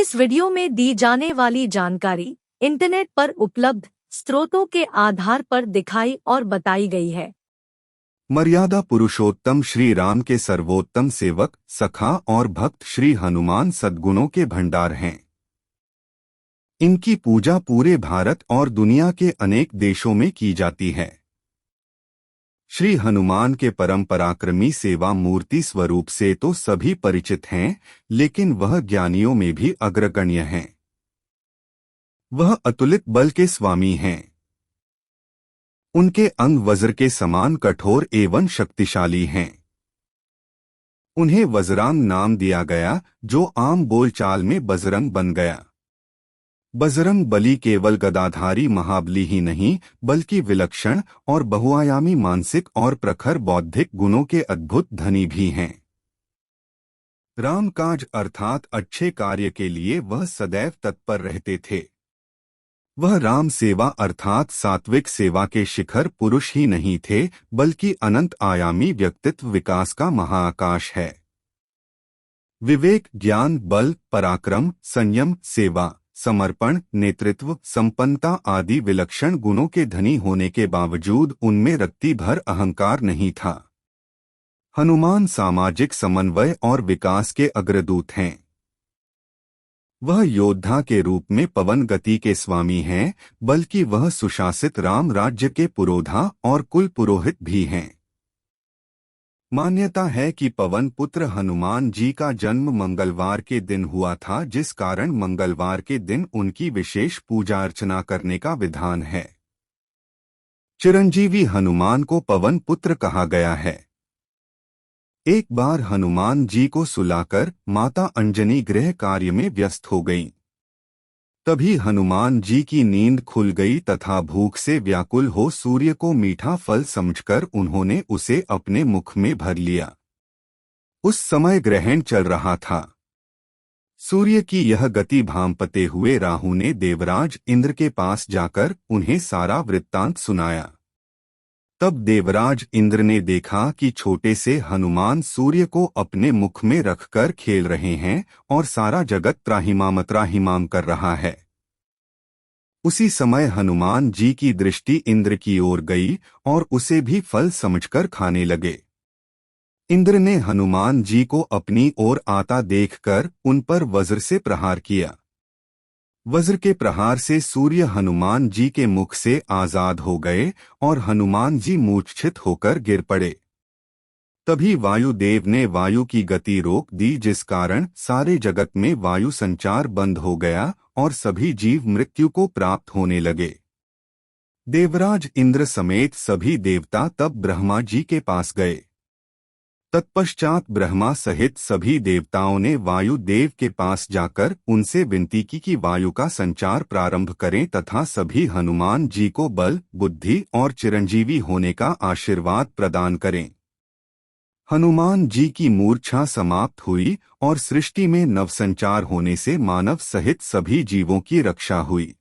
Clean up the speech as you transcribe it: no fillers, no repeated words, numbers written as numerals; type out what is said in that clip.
इस वीडियो में दी जाने वाली जानकारी इंटरनेट पर उपलब्ध स्रोतों के आधार पर दिखाई और बताई गई है। मर्यादा पुरुषोत्तम श्री राम के सर्वोत्तम सेवक, सखा और भक्त श्री हनुमान सद्गुणों के भंडार हैं। इनकी पूजा पूरे भारत और दुनिया के अनेक देशों में की जाती है। श्री हनुमान के परम पराक्रमी सेवा मूर्ति स्वरूप से तो सभी परिचित हैं, लेकिन वह ज्ञानियों में भी अग्रगण्य हैं। वह अतुलित बल के स्वामी हैं। उनके अंग वज्र के समान कठोर एवं शक्तिशाली हैं। उन्हें वज्रांग नाम दिया गया, जो आम बोलचाल में बजरंग बन गया। बजरंग बली केवल गदाधारी महाबली ही नहीं, बल्कि विलक्षण और बहुआयामी मानसिक और प्रखर बौद्धिक गुणों के अद्भुत धनी भी हैं। रामकाज अर्थात अच्छे कार्य के लिए वह सदैव तत्पर रहते थे। वह राम सेवा अर्थात सात्विक सेवा के शिखर पुरुष ही नहीं थे, बल्कि अनंत आयामी व्यक्तित्व विकास का महाआकाश है। विवेक, ज्ञान, बल, पराक्रम, संयम, सेवा, समर्पण, नेतृत्व, संपन्नता आदि विलक्षण गुणों के धनी होने के बावजूद उनमें रत्ती भर अहंकार नहीं था। हनुमान सामाजिक समन्वय और विकास के अग्रदूत हैं। वह योद्धा के रूप में पवन गति के स्वामी हैं, बल्कि वह सुशासित राम राज्य के पुरोधा और कुल पुरोहित भी हैं। मान्यता है कि पवन पुत्र हनुमान जी का जन्म मंगलवार के दिन हुआ था, जिस कारण मंगलवार के दिन उनकी विशेष पूजा अर्चना करने का विधान है। चिरंजीवी हनुमान को पवन पुत्र कहा गया है। एक बार हनुमान जी को सुलाकर माता अंजनी गृह कार्य में व्यस्त हो गईं। तभी हनुमान जी की नींद खुल गई तथा भूख से व्याकुल हो सूर्य को मीठा फल समझकर उन्होंने उसे अपने मुख में भर लिया। उस समय ग्रहण चल रहा था। सूर्य की यह गति भांपते हुए राहु ने देवराज इंद्र के पास जाकर उन्हें सारा वृत्तांत सुनाया। तब देवराज इंद्र ने देखा कि छोटे से हनुमान सूर्य को अपने मुख में रखकर खेल रहे हैं और सारा जगत त्राहिमाम कर रहा है। उसी समय हनुमान जी की दृष्टि इंद्र की ओर गई और उसे भी फल समझकर खाने लगे। इंद्र ने हनुमान जी को अपनी ओर आता देखकर उन पर वज्र से प्रहार किया। वज्र के प्रहार से सूर्य हनुमान जी के मुख से आजाद हो गए और हनुमान जी मूर्छित होकर गिर पड़े। तभी वायुदेव ने वायु की गति रोक दी, जिस कारण सारे जगत में वायु संचार बंद हो गया और सभी जीव मृत्यु को प्राप्त होने लगे। देवराज इंद्र समेत सभी देवता तब ब्रह्मा जी के पास गए। तत्पश्चात ब्रह्मा सहित सभी देवताओं ने वायुदेव के पास जाकर उनसे विनती की कि वायु का संचार प्रारंभ करें तथा सभी हनुमान जी को बल, बुद्धि और चिरंजीवी होने का आशीर्वाद प्रदान करें। हनुमान जी की मूर्छा समाप्त हुई और सृष्टि में नवसंचार होने से मानव सहित सभी जीवों की रक्षा हुई।